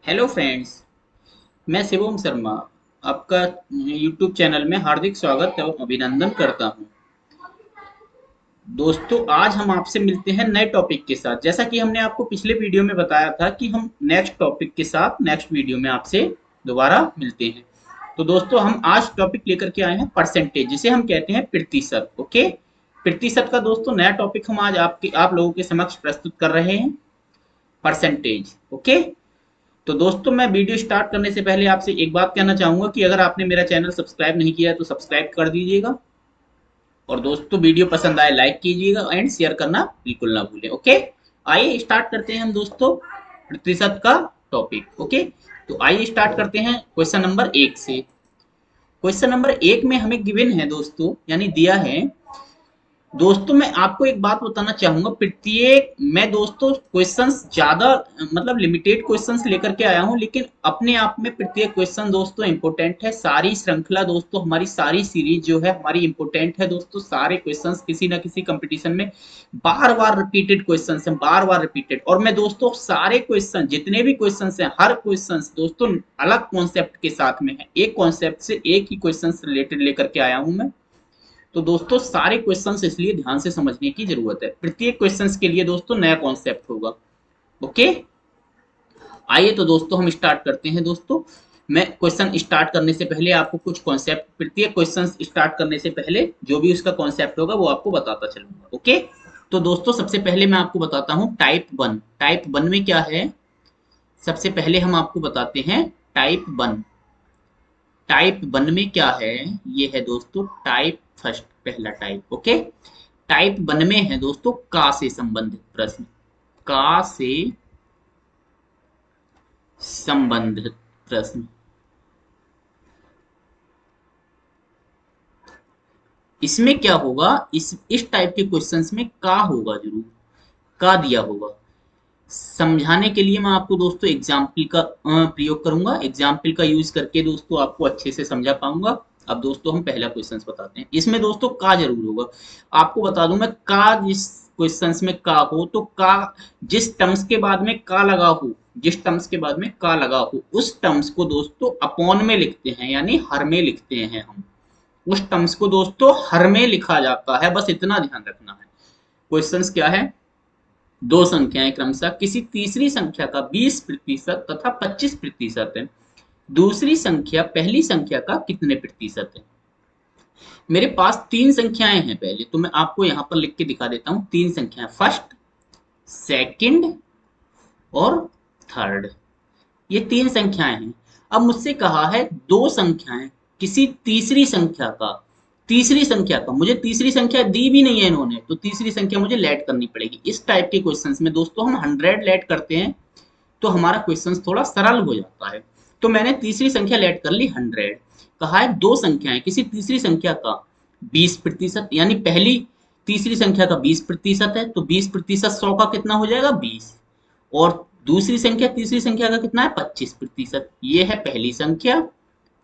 Hello friends. मैं शिवम शर्मा आपका YouTube channel में हार्दिक स्वागत एवं अभिनंदन करता हूं। दोस्तों, आज हम आपसे मिलते हैं नए टॉपिक के साथ। जैसा कि हमने आपको पिछले वीडियो में बताया था कि हम नेक्स्ट टॉपिक के साथ नेक्स्ट वीडियो में आपसे दोबारा मिलते हैं। तो दोस्तों, हम आज टॉपिक लेकर के आए हैं परसेंटेज, जिसे हम कहते हैं प्रतिशत। ओके, प्रतिशत का दोस्तों नया टॉपिक हम आज आप लोगों के समक्ष प्रस्तुत कर रहे हैं, परसेंटेज। ओके, तो दोस्तों, मैं वीडियो स्टार्ट करने से पहले आपसे एक बात कहना चाहूंगा कि अगर आपने मेरा चैनल सब्सक्राइब नहीं किया है तो सब्सक्राइब कर दीजिएगा। और दोस्तों, वीडियो पसंद आए लाइक कीजिएगा एंड शेयर करना बिल्कुल ना भूलें। ओके, आइए स्टार्ट करते हैं हम दोस्तों प्रतिशत का टॉपिक। ओके, तो आइए स्टार्ट करते हैं क्वेश्चन नंबर 1 से। क्वेश्चन नंबर 1 में हमें गिवन है दोस्तों, यानी दिया है। दोस्तों, मैं आपको एक बात बताना चाहूंगा, प्रत्येक मैं दोस्तों क्वेश्चंस ज्यादा मतलब लिमिटेड क्वेश्चंस लेकर के आया हूं, लेकिन अपने आप में प्रत्येक क्वेश्चन दोस्तों इंपॉर्टेंट है। सारी श्रृंखला दोस्तों, हमारी सारी सीरीज जो है हमारी इंपॉर्टेंट है दोस्तों। सारे क्वेश्चंस किसी ना किसी कंपटीशन में बार बार रिपीटेड क्वेश्चंस हैं, बार बार रिपीटेड। और मैं दोस्तों सारे क्वेश्चन, जितने भी क्वेश्चंस हैं, हर क्वेश्चन दोस्तों अलग कॉन्सेप्ट के साथ में है। एक कॉन्सेप्ट से एक ही क्वेश्चन रिलेटेड लेकर के आया हूं मैं। तो दोस्तों सारे क्वेश्चंस इसलिए ध्यान से समझने की जरूरत है। प्रत्येक क्वेश्चंस के लिए दोस्तों नया कॉन्सेप्ट होगा। ओके, आइए तो दोस्तों हम स्टार्ट करते हैं। दोस्तों, मैं क्वेश्चन स्टार्ट करने से पहले आपको कुछ कॉन्सेप्ट, प्रत्येक क्वेश्चन स्टार्ट करने से पहले जो भी उसका कॉन्सेप्ट होगा वो आपको बताता चलूंगा। ओके, तो दोस्तों सबसे पहले मैं आपको बताता हूँ टाइप वन। टाइप वन में क्या है, सबसे पहले हम आपको बताते हैं टाइप वन। टाइप वन में क्या है, ये है दोस्तों टाइप फर्स्ट, पहला टाइप। ओके, टाइप वन में है दोस्तों का से संबंधित प्रश्न। का से संबंधित प्रश्न। इसमें क्या होगा, इस टाइप के क्वेश्चंस में का होगा, जरूर का दिया होगा। समझाने के लिए मैं आपको दोस्तों एग्जाम्पल का प्रयोग करूंगा। एग्जाम्पल का यूज करके दोस्तों आपको अच्छे से समझा पाऊंगा। अब दोस्तों हम पहला क्वेश्चन बताते हैं। इसमें दोस्तों का जरूर होगा। आपको बता दूं मैं, का जिस क्वेश्चंस में का हो तो का, जिस टर्म्स के बाद में का लगा हो, जिस टर्म्स के बाद में का लगा हो उस टर्म्स को दोस्तों अपॉन में लिखते हैं, यानी हर में लिखते हैं हम। उस टर्म्स को दोस्तों हर में लिखा जाता है, बस इतना ध्यान रखना है। क्वेश्चंस क्या है, दो संख्याएं क्रमशः किसी तीसरी संख्या का 20% तथा 25% है। दूसरी संख्या पहली संख्या का कितने प्रतिशत है। मेरे पास तीन संख्याएं हैं। पहले तो मैं आपको यहां पर लिख के दिखा देता हूं। तीन संख्याएं, फर्स्ट, सेकंड और थर्ड, ये तीन संख्याएं हैं। अब मुझसे कहा है दो संख्याएं किसी तीसरी संख्या का, तीसरी संख्या का, मुझे तीसरी संख्या दी भी नहीं है इन्होंने, तो तीसरी संख्या मुझे लेट करनी पड़ेगी। इस टाइप के क्वेश्चंस में दोस्तों हम 100 लेट करते हैं तो हमारा क्वेश्चन थोड़ा सरल हो जाता है। तो मैंने तीसरी संख्या लेट कर ली 100। कहा है दो संख्याएं किसी तीसरी संख्या का 20%, यानी पहली तीसरी संख्या का 20% है तो 20% 100 का कितना हो जाएगा, 20। और दूसरी संख्या तीसरी संख्या का कितना है, 25%। ये है पहली संख्या,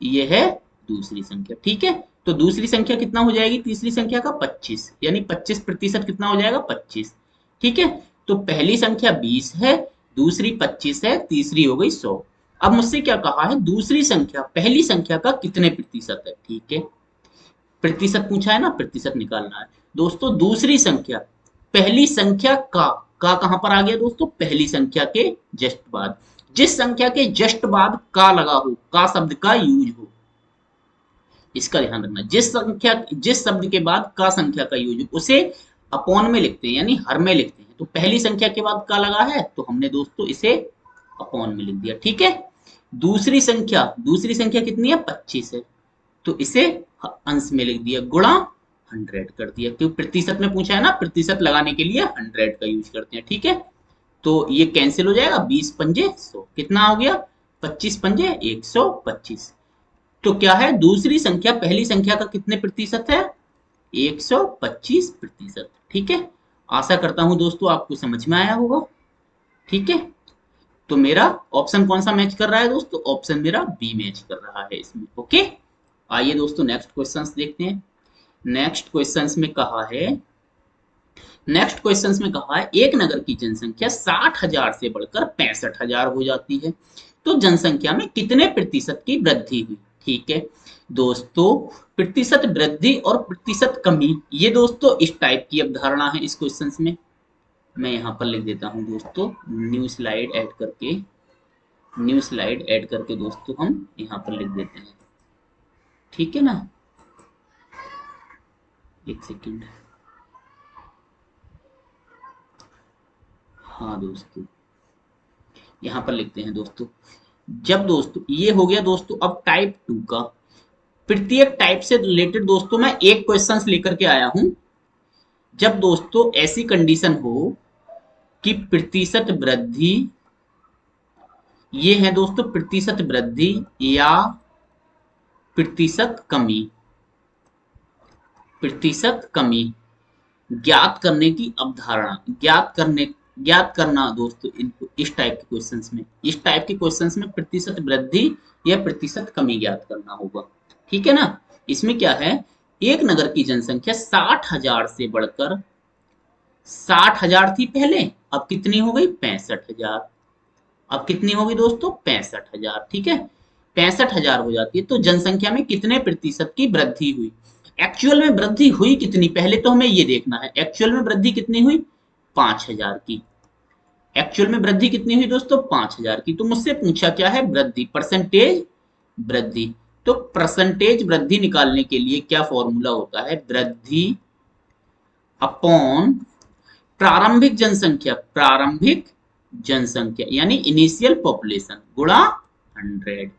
ये है दूसरी संख्या। ठीक है, तो दूसरी संख्या कितना हो जाएगी, तीसरी संख्या का 25, यानी 25% कितना हो जाएगा, 25। ठीक है, तो पहली संख्या 20 है, दूसरी 25 है, तीसरी हो गई 100। अब मुझसे क्या कहा है, दूसरी संख्या पहली संख्या का कितने प्रतिशत है। ठीक है, प्रतिशत पूछा है ना, प्रतिशत निकालना है। दोस्तों दूसरी संख्या पहली संख्या का कहां पर आ गया दोस्तों, पहली संख्या के जस्ट बाद। जिस संख्या के जस्ट बाद का लगा हो, का शब्द का यूज हो, इसका ध्यान रखना। जिस शब्द के बाद का संख्या का यूज हो उसे अपॉन में लिखते हैं, यानी हर में लिखते हैं। तो पहली संख्या के बाद का लगा है तो हमने दोस्तों इसे अपॉन में लिख दिया। ठीक है, दूसरी संख्या कितनी है, 25 है, तो इसे अंश में लिख दिया, गुणा 100 कर दिया, क्योंकि प्रतिशत में पूछा है ना, प्रतिशत लगाने के लिए 100 का यूज करते हैं। ठीक है, तो ये कैंसिल हो जाएगा, 20 पंजे 100, कितना हो गया, 25 पंजे 125। तो क्या है, दूसरी संख्या पहली संख्या का कितने प्रतिशत है, 125%। ठीक है, आशा करता हूं दोस्तों आपको समझ में आया होगा। ठीक है, तो मेरा ऑप्शन कौन सा मैच कर रहा है दोस्तों, ऑप्शन मेरा बी मैच कर रहा है इसमें। ओके, आइए दोस्तों नेक्स्ट क्वेश्चंस देखते हैं। नेक्स्ट क्वेश्चंस में कहा है, नेक्स्ट क्वेश्चंस में कहा है एक नगर की जनसंख्या 60,000 से बढ़कर 65,000 हो जाती है। तो जनसंख्या में कितने प्रतिशत की वृद्धि हुई। ठीक है दोस्तों, प्रतिशत वृद्धि और प्रतिशत कमी, ये दोस्तों इस टाइप की अवधारणा है इस क्वेश्चन में। मैं यहाँ पर लिख देता हूँ दोस्तों, न्यू स्लाइड ऐड करके दोस्तों हम यहाँ पर लिख देते हैं। ठीक है ना, एक सेकेंड। हाँ दोस्तों, यहाँ पर लिखते हैं दोस्तों। जब दोस्तों ये हो गया दोस्तों, अब टाइप 2 का, प्रत्येक टाइप से रिलेटेड दोस्तों मैं एक क्वेश्चन लेकर के आया हूं। जब दोस्तों ऐसी कंडीशन हो कि प्रतिशत वृद्धि, ये है दोस्तों प्रतिशत वृद्धि या प्रतिशत कमी, प्रतिशत कमी ज्ञात करने की अवधारणा, ज्ञात करना दोस्तों इनको इस टाइप के क्वेश्चंस में, इस टाइप के क्वेश्चंस में प्रतिशत वृद्धि या प्रतिशत कमी ज्ञात करना होगा। ठीक है ना, इसमें क्या है, एक नगर की जनसंख्या 60,000 से बढ़कर 60,000 थी पहले, अब कितनी हो गई 65,000। अब कितनी होगी दोस्तों 65,000। ठीक है, 65,000 हो जाती है तो जनसंख्या में कितने प्रतिशत की वृद्धि हुई। एक्चुअल में वृद्धि हुई कितनी, पहले तो हमें ये देखना है एक्चुअल में वृद्धि कितनी हुई 5,000 की। एक्चुअल में वृद्धि कितनी हुई दोस्तों 5,000 की। तो मुझसे पूछा क्या है, वृद्धि, परसेंटेज वृद्धि। तो परसेंटेज वृद्धि निकालने के लिए क्या फॉर्मूला होता है, वृद्धि अपॉन प्रारंभिक जनसंख्या, प्रारंभिक जनसंख्या यानी इनिशियल पॉपुलेशन गुणा 100।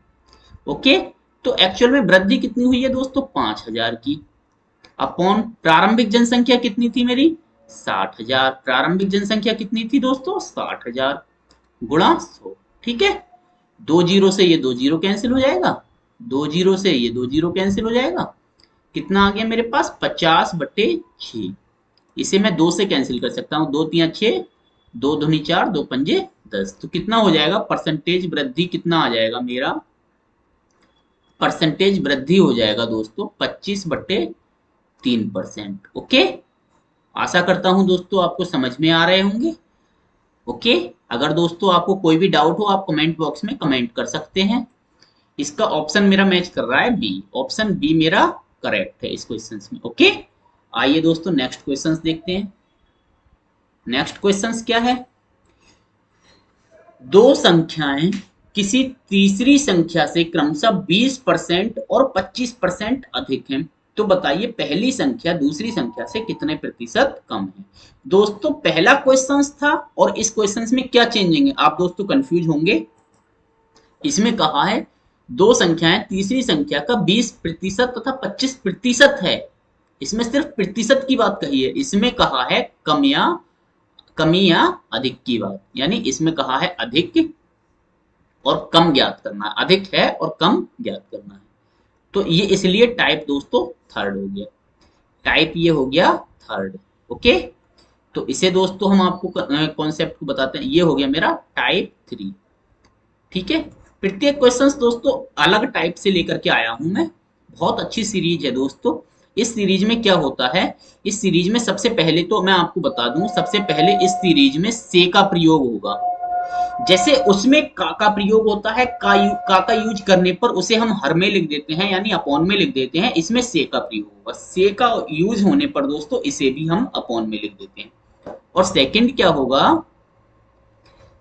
ओके, तो एक्चुअल में वृद्धि कितनी हुई है दोस्तों 5,000 की, अपॉन प्रारंभिक जनसंख्या कितनी थी मेरी 60,000। प्रारंभिक जनसंख्या कितनी थी दोस्तों 60,000 गुणा 100। ठीक है, 2 जीरो से ये 2 जीरो कैंसिल हो जाएगा, 2 जीरो से ये 2 जीरो कैंसिल हो जाएगा। कितना आ गया मेरे पास 50/6। इसे मैं 2 से कैंसिल कर सकता हूँ, 2 तिया 6, 2 दूनी 4, 2 पंजे 10। तो कितना हो जाएगा परसेंटेज वृद्धि, कितना आ जाएगा मेरा, परसेंटेज वृद्धि हो जाएगा दोस्तों 25/3%। ओके, आशा करता हूं दोस्तों आपको समझ में आ रहे होंगे। ओके, अगर दोस्तों आपको कोई भी डाउट हो आप कमेंट बॉक्स में कमेंट कर सकते हैं। इसका ऑप्शन मेरा मैच कर रहा है बी, ऑप्शन बी मेरा करेक्ट है इस क्वेश्चन में। ओके, आइए दोस्तों नेक्स्ट क्वेश्चन देखते हैं। नेक्स्ट क्वेश्चन क्या है, दो संख्याएं किसी तीसरी संख्या से क्रमशः 20% और 25% अधिक हैं, तो बताइए पहली संख्या दूसरी संख्या से कितने प्रतिशत कम है। दोस्तों पहला क्वेश्चन था और इस क्वेश्चन में क्या चेंजिंग है, आप दोस्तों कंफ्यूज होंगे। इसमें कहा है दो संख्याएं तीसरी संख्या का 20% तथा 25% है, इसमें सिर्फ प्रतिशत की बात कही है। इसमें कहा है कमी या अधिक की बात, यानी इसमें कहा है अधिक और कम ज्ञात करना है, अधिक है और कम ज्ञात करना है। तो ये इसलिए टाइप दोस्तों थर्ड हो गया, टाइप ये हो गया थर्ड। ओके, तो इसे दोस्तों हम आपको कॉन्सेप्ट को बताते हैं, ये हो गया मेरा टाइप 3। ठीक है, प्रत्येक क्वेश्चंस दोस्तों अलग टाइप से लेकर के आया हूं मैं, बहुत अच्छी सीरीज है दोस्तों। इस सीरीज में क्या होता है, इस सीरीज में सबसे पहले तो मैं आपको बता दूं, सबसे पहले इस सीरीज में से का प्रयोग होगा। जैसे उसमें का प्रयोग होता है, का यूज करने पर उसे हम हर में लिख देते हैं यानी अपॉन में लिख देते हैं, इसमें से का प्रयोग होगा। से का यूज होने पर दोस्तों इसे भी हम अपॉन में लिख देते हैं। और सेकंड क्या होगा,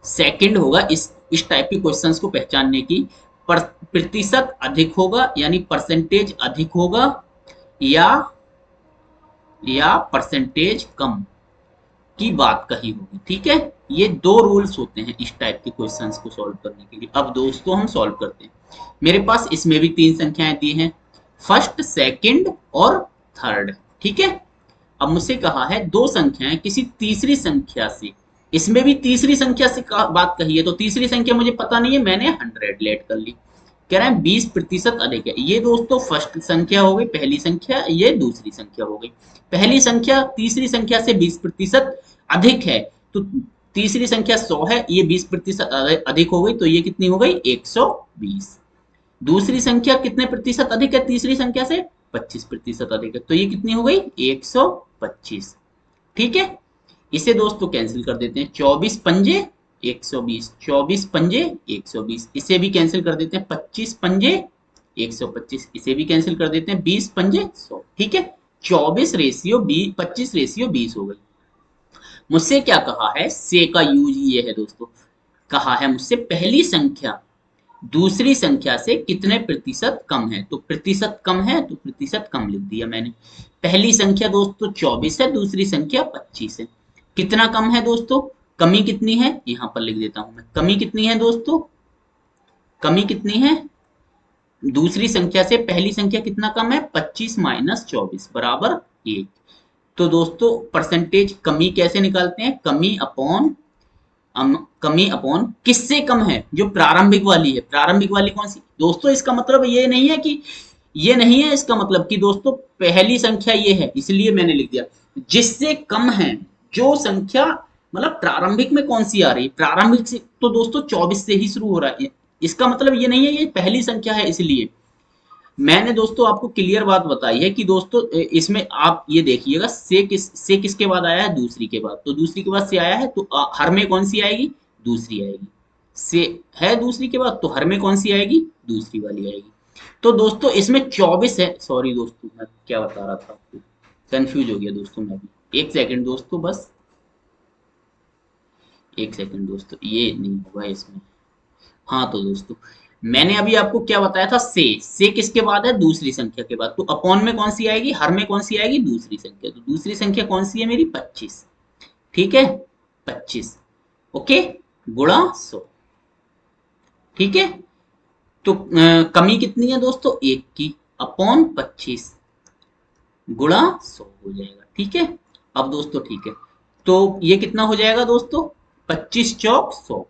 सेकंड होगा इस टाइप के क्वेश्चंस को पहचानने की, प्रतिशत अधिक होगा यानी परसेंटेज अधिक होगा या परसेंटेज कम की बात कही होगी। ठीक है, ये दो रूल्स होते हैं इस टाइप के क्वेश्चंस को सॉल्व करने के लिए। अब दोस्तों हम सॉल्व करते हैं। मेरे पास इसमें भी 3 संख्याएं दी हैं, फर्स्ट सेकंड और थर्ड। ठीक है, अब मुझसे कहा है दो संख्याएं किसी तीसरी संख्या से, इसमें भी तीसरी संख्या से बात कही है, तो तीसरी संख्या मुझे पता नहीं है, मैंने 100 लेट कर ली। कह रहे हैं 20% अधिक है, ये दोस्तों फर्स्ट संख्या हो गई, पहली संख्या, ये दूसरी संख्या हो गई। पहली संख्या तीसरी संख्या से 20% अधिक है, तो तीसरी संख्या 100 है, ये 20% अधिक हो गई, तो ये कितनी हो गई 120। दूसरी संख्या कितने प्रतिशत अधिक है तीसरी संख्या से, 25% अधिक है, तो ये कितनी हो गई 125। ठीक है, इसे दोस्तों कैंसिल कर देते हैं, 24 पंजे 120, 24 पंजे 120, इसे भी कैंसिल कर देते हैं, 25 पंजे 125, इसे भी कैंसिल कर देते हैं, 20 पंजे 100, ठीक है। 24 रेशियो 20, 25 रेशियो 20 हो गई। मुझसे क्या कहा है, से का यूज ये है दोस्तों, कहा है मुझसे पहली संख्या दूसरी संख्या से कितने प्रतिशत कम है, तो प्रतिशत कम है तो प्रतिशत कम लिख दिया मैंने। पहली संख्या दोस्तों 24 है, दूसरी संख्या 25 है। कितना कम है दोस्तों, कमी कितनी है, यहां पर लिख देता हूं मैं, कमी कितनी है दोस्तों, कमी कितनी है, दूसरी संख्या से पहली संख्या कितना कम है, 25 माइनस 24 बराबर 1। तो दोस्तों परसेंटेज कमी कैसे निकालते हैं, कमी अपॉन कमी अपॉन किससे कम है, जो प्रारंभिक वाली है, प्रारंभिक वाली कौन सी दोस्तों, इसका मतलब ये नहीं है कि, ये नहीं है इसका मतलब कि दोस्तों पहली संख्या ये है इसलिए मैंने लिख दिया, जिससे कम है, जो संख्या मतलब प्रारंभिक में कौन सी आ रही है, प्रारंभिक से तो दोस्तों 24 से ही शुरू हो रहा है, इसका मतलब ये नहीं है ये पहली संख्या है इसलिए। मैंने दोस्तों आपको क्लियर बात बताई है कि दोस्तों इसमें आप ये देखिएगा, से किसके बाद आया है, दूसरी के बाद, तो दूसरी के बाद से आया है तो हर में कौन सी आएगी, दूसरी आएगी। से है दूसरी के बाद तो हर में कौन सी आएगी, दूसरी वाली आएगी। तो दोस्तों इसमें 24 है, सॉरी दोस्तों मैं क्या बता रहा था आपको, कंफ्यूज हो गया दोस्तों मैं भी, एक सेकंड दोस्तों, बस एक सेकंड दोस्तों, ये नहीं होगा इसमें। हाँ तो दोस्तों मैंने अभी आपको क्या बताया था, से किसके बाद है, दूसरी संख्या के बाद, तो अपॉन में कौन सी आएगी, हर में कौन सी आएगी, दूसरी संख्या, तो दूसरी संख्या कौन सी है मेरी, 25, ठीक है 25, ओके, गुणा 100, ठीक है। तो कमी कितनी है दोस्तों, 1 की, अपॉन 25 गुणा 100 हो जाएगा, ठीक है। अब दोस्तों ठीक है, तो ये कितना हो जाएगा दोस्तों, 25 चौक 100,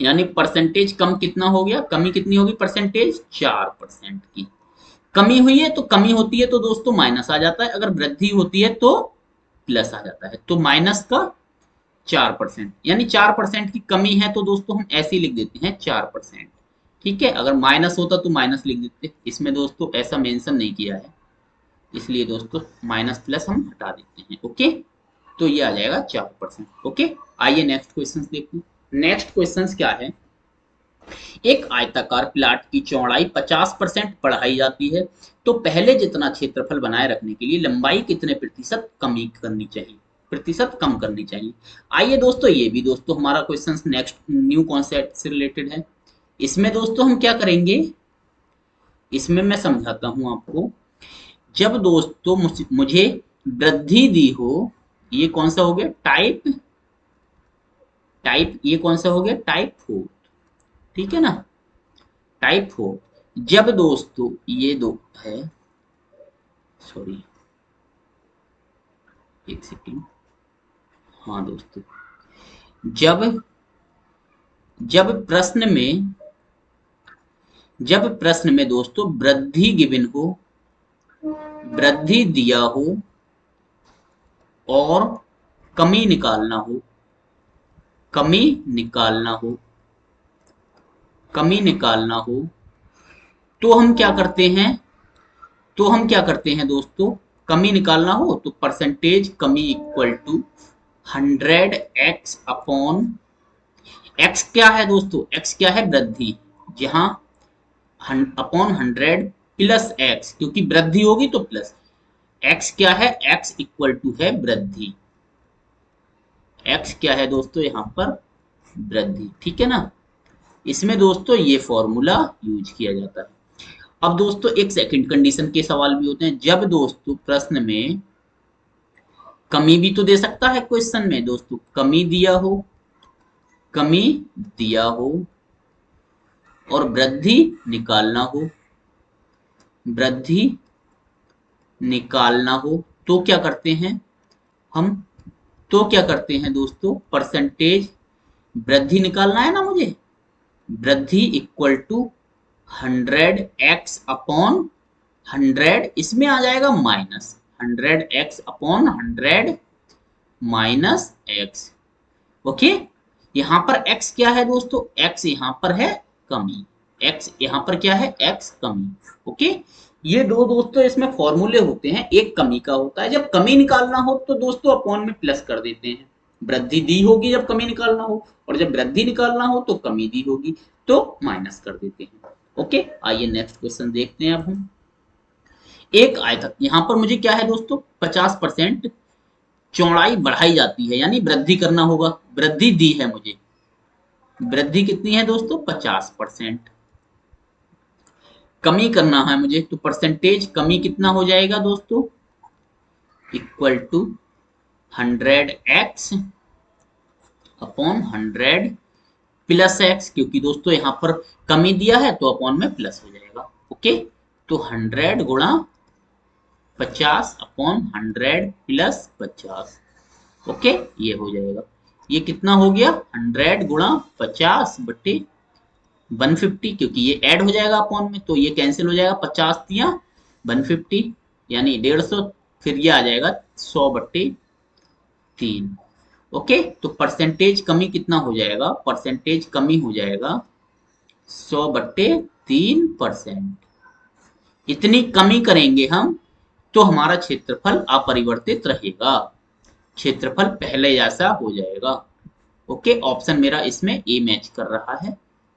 यानी परसेंटेज कम कितना हो गया, कमी कितनी होगी परसेंटेज, 4% की। कमी हुई है तो कमी होती है तो दोस्तों माइनस आ जाता है, अगर वृद्धि होती है तो प्लस आ जाता है, तो माइनस का 4%, यानी 4% की कमी है तो दोस्तों हम ऐसे ही लिख देते हैं 4%, ठीक है। अगर माइनस होता तो माइनस लिख देते, इसमें दोस्तों ऐसा मेंशन नहीं किया है, इसलिए दोस्तों माइनस प्लस हम हटा देते हैं, ओके। तो ये आ जाएगा 4%, ओके। आइए नेक्स्ट क्वेश्चन देखते हैं। नेक्स्ट क्वेश्चन क्या है, एक आयताकार प्लाट की चौड़ाई 50% बढ़ाई जाती है, तो पहले जितना क्षेत्रफल बनाए रखने के लिए लंबाई कितने प्रतिशत कमी करनी चाहिए, प्रतिशत कम करनी चाहिए। आइए दोस्तों ये भी दोस्तों हमारा क्वेश्चन नेक्स्ट न्यू कॉन्सेप्ट से रिलेटेड है। इसमें दोस्तों हम क्या करेंगे, इसमें मैं समझाता हूं आपको। जब दोस्तों मुझे वृद्धि दी हो, ये कौन सा हो गया, टाइप टाइप ये कौन सा हो गया, टाइप 4, ठीक है ना, टाइप 4। जब दोस्तों ये दो है, सॉरी एक सेकेंड, हाँ दोस्तों, जब जब प्रश्न में जब प्रश्न में दोस्तों वृद्धि गिवन हो, वृद्धि दिया हो और कमी निकालना हो, कमी निकालना हो, कमी निकालना हो, तो हम क्या करते हैं, तो हम क्या करते हैं दोस्तों, कमी निकालना हो तो परसेंटेज कमी equal to 100x upon, x क्या है दोस्तों, x क्या है वृद्धि, जहां अपॉन 100 प्लस x, क्योंकि वृद्धि होगी तो प्लस, x क्या है, x इक्वल टू है वृद्धि, x क्या है दोस्तों यहाँ पर वृद्धि, ठीक है ना। इसमें दोस्तों ये फॉर्मूला यूज किया जाता है। अब दोस्तों एक सेकंड, कंडीशन के सवाल भी होते हैं, जब दोस्तों प्रश्न में कमी भी तो दे सकता है क्वेश्चन में दोस्तों, कमी दिया हो, कमी दिया हो और वृद्धि निकालना हो, वृद्धि निकालना हो, तो क्या करते हैं हम, तो क्या करते हैं दोस्तों, परसेंटेज वृद्धि निकालना है ना मुझे, वृद्धि इक्वल टू 100x अपॉन 100, इसमें आ जाएगा minus 100x upon 100 minus x, okay. यहां पर x क्या है दोस्तों, x यहां पर है कमी, x यहां पर क्या है, x कमी, ओके। ये दो दोस्तों इसमें फॉर्मूले होते हैं, एक कमी का होता है, जब कमी निकालना हो तो दोस्तों अपॉन में प्लस कर देते हैं, वृद्धि दी होगी जब कमी निकालना हो, और जब वृद्धि निकालना हो तो कमी दी होगी, तो माइनस कर देते हैं। ओके, आइए नेक्स्ट क्वेश्चन देखते हैं अब हम। एक आयतक, यहां पर मुझे क्या है दोस्तों, 50% चौड़ाई बढ़ाई जाती है, यानी वृद्धि करना होगा, वृद्धि दी है मुझे, वृद्धि कितनी है दोस्तों, 50%। कमी करना है मुझे, तो परसेंटेज कमी कितना हो जाएगा दोस्तों, equal to 100x upon 100 plus X, क्योंकि दोस्तों यहाँ पर कमी दिया है तो अपॉन में प्लस हो जाएगा। ओके, तो 100 गुणा 50 अपॉन 100 प्लस 50। ओके, ये हो जाएगा, ये कितना हो गया, 100 गुणा 50 बट्टे 150, क्योंकि ये ऐड हो जाएगा अपॉन में, तो ये कैंसिल हो जाएगा, 50 दिया 150 यानी 150, फिर ये आ जाएगा 100 बट्टे 3। ओके, तो परसेंटेज कमी कितना हो जाएगा, परसेंटेज कमी हो जाएगा 100/3%। इतनी कमी करेंगे हम तो हमारा क्षेत्रफल अपरिवर्तित रहेगा, क्षेत्रफल पहले जैसा हो जाएगा। ओके, ऑप्शन मेरा इसमें ए मैच कर रहा है,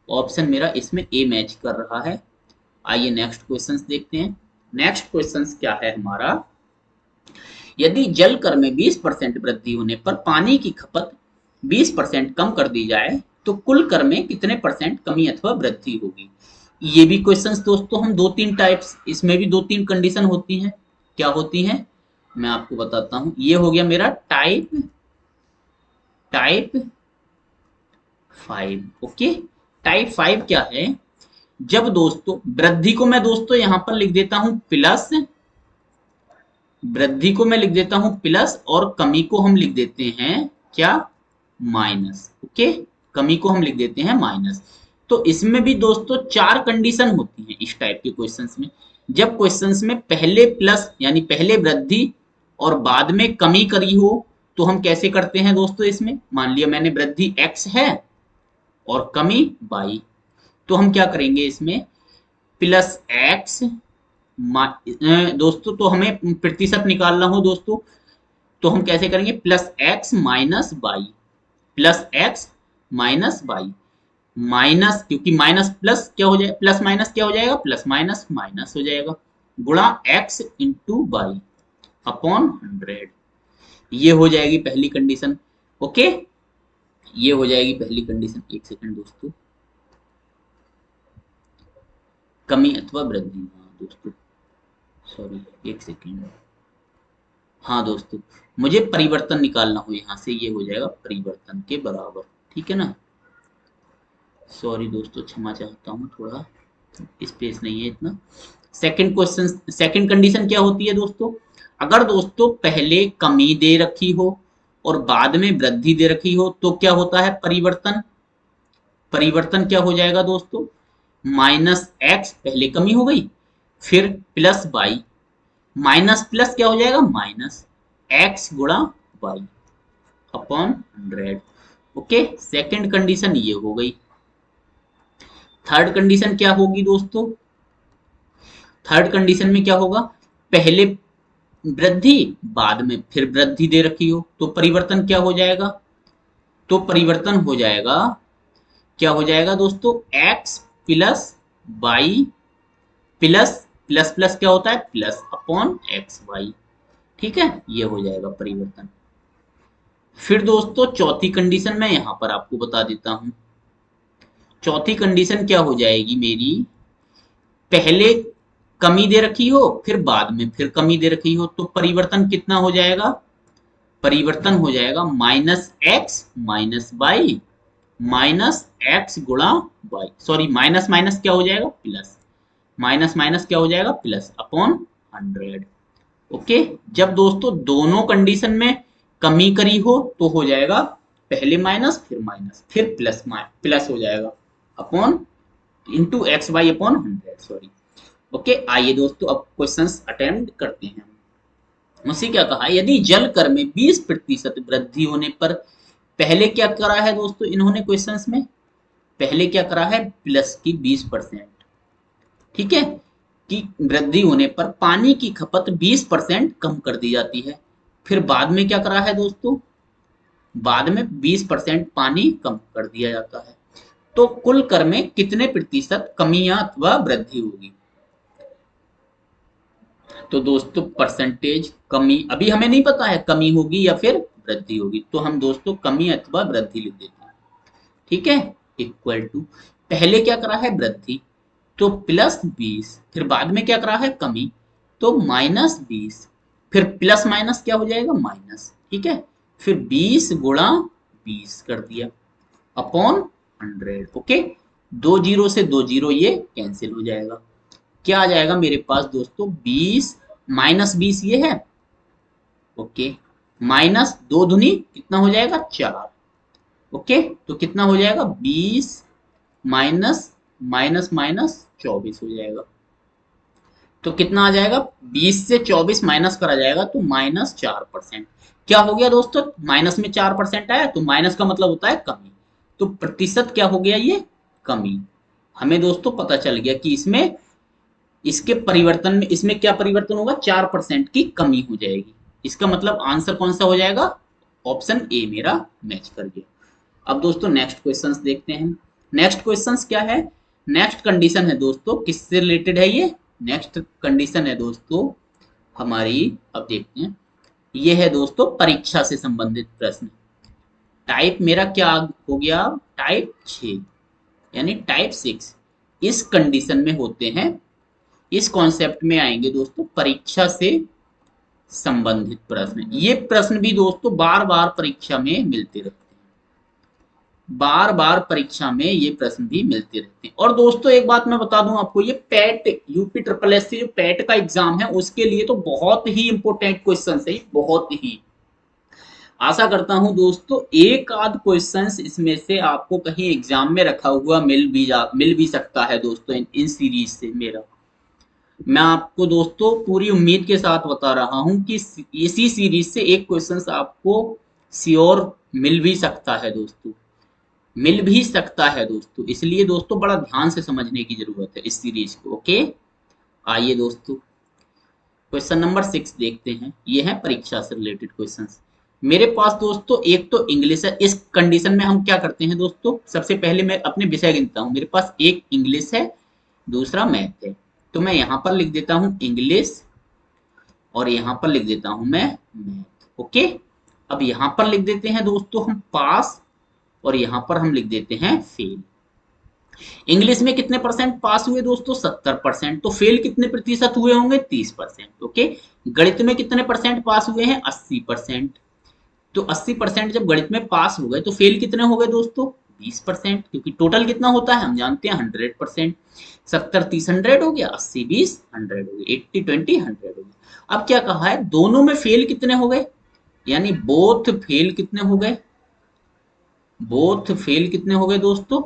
ऑप्शन मेरा इसमें ए मैच कर रहा है। आइए नेक्स्ट क्वेश्चंस देखते हैं। नेक्स्ट क्वेश्चंस क्या है हमारा, यदि जल कर में 20% वृद्धि होने पर पानी की खपत 20% कम कर दी जाए तो कुल कर में कितने परसेंट कमी अथवा वृद्धि होगी। ये भी क्वेश्चंस दोस्तों हम दो तीन टाइप्स, इसमें भी दो तीन कंडीशन होती हैं, क्या होती हैं मैं आपको बताता हूं। ये हो गया मेरा टाइप टाइप 5। ओके, टाइप 5 क्या है, जब दोस्तों वृद्धि को मैं दोस्तों यहां पर लिख देता हूं प्लस, वृद्धि को मैं लिख देता हूं प्लस, और कमी को हम लिख देते हैं क्या, माइनस। ओके, कमी को हम लिख देते हैं माइनस। तो इसमें भी दोस्तों चार कंडीशन होती हैं इस टाइप के क्वेश्चंस में। जब क्वेश्चंस में पहले प्लस यानी पहले वृद्धि और बाद में कमी करी हो तो हम कैसे करते हैं दोस्तों, इसमें मान लिया मैंने वृद्धि x है और कमी y, तो हम क्या करेंगे इसमें, प्लस x दोस्तों, तो हमें प्रतिशत निकालना हो दोस्तों, तो हम कैसे करेंगे, plus X minus Y, plus X minus Y, minus, क्योंकि माइनस प्लस क्या हो जाएगा, प्लस माइनस क्या हो जाएगा, प्लस माइनस माइनस हो जाएगा, गुणा एक्स इंटू वाई अपॉन 100। ये हो जाएगी पहली कंडीशन। ओके, ये हो जाएगी पहली कंडीशन। एक सेकंड दोस्तों, कमी अथवा वृद्धि, हाँ दोस्तों सॉरी एक सेकेंड, हाँ दोस्तों मुझे परिवर्तन निकालना हो यहां से, ये हो जाएगा परिवर्तन के बराबर, ठीक है ना। सॉरी दोस्तों, क्षमा चाहता हूँ, थोड़ा स्पेस नहीं है इतना। सेकंड क्वेश्चन, सेकंड कंडीशन क्या होती है दोस्तों, अगर दोस्तों पहले कमी दे रखी हो और बाद में वृद्धि दे रखी हो तो क्या होता है परिवर्तन, परिवर्तन क्या हो जाएगा दोस्तों, माइनस एक्स, पहले कमी हो गई, फिर प्लस वाई, माइनस प्लस क्या हो जाएगा, माइनस एक्स गुणा Y upon 100। Okay, second condition ये हो गई। थर्ड कंडीशन क्या होगी दोस्तों, थर्ड कंडीशन में क्या होगा, पहले वृद्धि बाद में फिर वृद्धि दे रखी हो तो परिवर्तन क्या हो जाएगा, तो परिवर्तन हो जाएगा, क्या हो जाएगा दोस्तों, x plus Y plus plus plus क्या होता है प्लस अपॉन एक्स वाई, ठीक है, ये हो जाएगा परिवर्तन। फिर दोस्तों चौथी कंडीशन मैं यहां पर आपको बता देता हूं। चौथी कंडीशन क्या हो जाएगी मेरी, पहले कमी दे रखी हो फिर बाद में फिर कमी दे रखी हो तो परिवर्तन कितना हो जाएगा, परिवर्तन हो जाएगा minus X minus Y minus X गुणा वाई, सॉरी माइनस माइनस क्या हो जाएगा प्लस, माइनस माइनस क्या हो जाएगा प्लस अपॉन 100। ओके, जब दोस्तों दोनों कंडीशन में कमी करी हो तो हो जाएगा पहले माइनस फिर प्लस प्लस हो जाएगा upon into X Y upon 100, sorry. Okay, आइए दोस्तों अब क्वेश्चंस अटेम्प्ट करते हैं। मुझसे क्या कहा, यदि जल कर में 20% वृद्धि होने पर, पहले क्या करा है दोस्तों इन्होंने क्वेश्चंस में, पहले क्या करा है प्लस की 20%, ठीक है, कि वृद्धि होने पर पानी की खपत 20% कम कर दी जाती है। फिर बाद में क्या करा है दोस्तों, बाद में 20% पानी कम कर दिया जाता है। तो कुल कर में कितने प्रतिशत कमी या अथवा वृद्धि होगी? तो दोस्तों परसेंटेज कमी अभी हमें नहीं पता है कमी होगी या फिर वृद्धि होगी, तो हम दोस्तों कमी अथवा वृद्धि लिख देते हैं। ठीक है, इक्वल टू पहले क्या करा है वृद्धि, तो +20, फिर बाद में क्या करा है कमी, तो -20, फिर प्लस माइनस क्या हो जाएगा माइनस। ठीक है, फिर 20 गुणा 20 कर दिया अपॉन 100। ओके, दो जीरो से दो जीरो ये कैंसिल हो जाएगा। क्या आ जाएगा मेरे पास दोस्तों, 20 -20 ये है। ओके, माइनस दो दुनी कितना हो जाएगा 4। ओके, तो कितना हो जाएगा 20 माइनस माइनस माइनस 24 हो जाएगा। तो कितना आ जाएगा, 20 से 24 माइनस करा जाएगा तो -4%। क्या हो गया दोस्तों, माइनस में 4% आया तो माइनस का मतलब होता है कमी, तो प्रतिशत क्या हो गया ये कमी। हमें दोस्तों पता चल गया कि इसमें इसके परिवर्तन में इसमें क्या परिवर्तन होगा, 4% की कमी हो जाएगी। इसका मतलब आंसर कौन सा हो जाएगा, ऑप्शन ए मेरा मैच कर गया। अब दोस्तों नेक्स्ट क्वेश्चंस देखते हैं। नेक्स्ट क्वेश्चंस क्या है, नेक्स्ट कंडीशन है दोस्तों, किससे रिलेटेड है ये, नेक्स्ट कंडीशन है दोस्तों हमारी, अब देखते हैं। ये है दोस्तों परीक्षा से संबंधित प्रश्न। टाइप मेरा क्या हो गया, टाइप 6 यानी टाइप 6। इस कंडीशन में होते हैं, इस कॉन्सेप्ट में आएंगे दोस्तों परीक्षा से संबंधित प्रश्न। ये प्रश्न भी दोस्तों बार बार परीक्षा में मिलते रहते हैं, बार बार परीक्षा में ये प्रश्न भी मिलते रहते हैं। और दोस्तों एक बात मैं बता दूं आपको, ये पैट यूपी ट्रिपल एस जो पैट का एग्जाम है उसके लिए तो बहुत ही इंपॉर्टेंट क्वेश्चन है, बहुत ही। आशा करता हूं दोस्तों एक आध क्वेश्चन इसमें से आपको कहीं एग्जाम में रखा हुआ मिल भी सकता है दोस्तों इन सीरीज से। मेरा मैं आपको दोस्तों पूरी उम्मीद के साथ बता रहा हूं कि इसी सीरीज से एक क्वेश्चन आपको श्योर मिल भी सकता है दोस्तों, मिल भी सकता है दोस्तों। इसलिए दोस्तों बड़ा ध्यान से समझने की जरूरत है इस सीरीज को। ओके, आइए दोस्तों क्वेश्चन नंबर 6 देखते हैं। ये है परीक्षा से रिलेटेड क्वेश्चंस। मेरे पास दोस्तों एक तो इंग्लिश है। इस कंडीशन में हम क्या करते हैं दोस्तों, सबसे पहले मैं अपने विषय गिनता हूं। मेरे पास एक इंग्लिश है, दूसरा मैथ है, तो मैं यहां पर लिख देता हूं इंग्लिश और यहां पर लिख देता हूं मैं मैथ। ओके, अब यहां पर लिख देते हैं दोस्तों हम पास और यहां पर हम लिख देते हैं फेल। इंग्लिश में कितने परसेंट पास हुए दोस्तों, 70%, तो फेल कितने प्रतिशत हुए होंगे, 30%। ओके, गणित में कितने परसेंट पास हुए हैं, 80%, तो 80% जब गणित में पास हो गए तो फेल कितने हो गए दोस्तों, 20%, क्योंकि टोटल कितना होता है हम जानते हैं 100%। 70 30 100 हो गया, 80 20 100 हो गया, 80 20 100 हो गया। अब क्या कहा है, दोनों में फेल कितने हो गए, यानी बोथ फेल कितने हो गए, बोथ फेल कितने हो गए दोस्तों,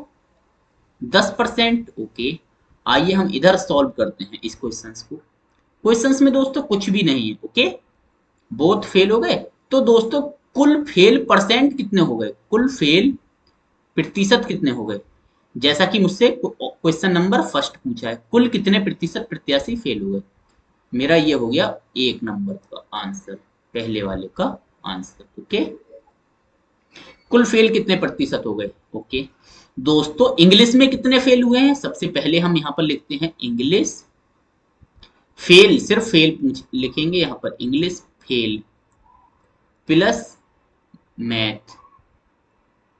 10%। ओके, आइए हम इधर सॉल्व करते हैं इस क्वेश्चंस को। क्वेश्चंस में दोस्तों कुछ भी नहीं है। ओके, बोथ फेल हो गए, तो दोस्तों कुल फेल परसेंट कितने हो गए, कुल फेल प्रतिशत कितने हो गए। जैसा कि मुझसे क्वेश्चन नंबर फर्स्ट पूछा है, कुल कितने प्रतिशत प्रत्याशी फेल हो गए, मेरा ये हो गया एक नंबर का आंसर, पहले वाले का आंसर। ओके, कुल फेल कितने प्रतिशत हो गए। ओके दोस्तों, इंग्लिश में कितने फेल हुए हैं, सबसे पहले हम यहां पर लिखते हैं इंग्लिश फेल, सिर्फ फेल पूछ लिखेंगे यहां पर, English fail plus math,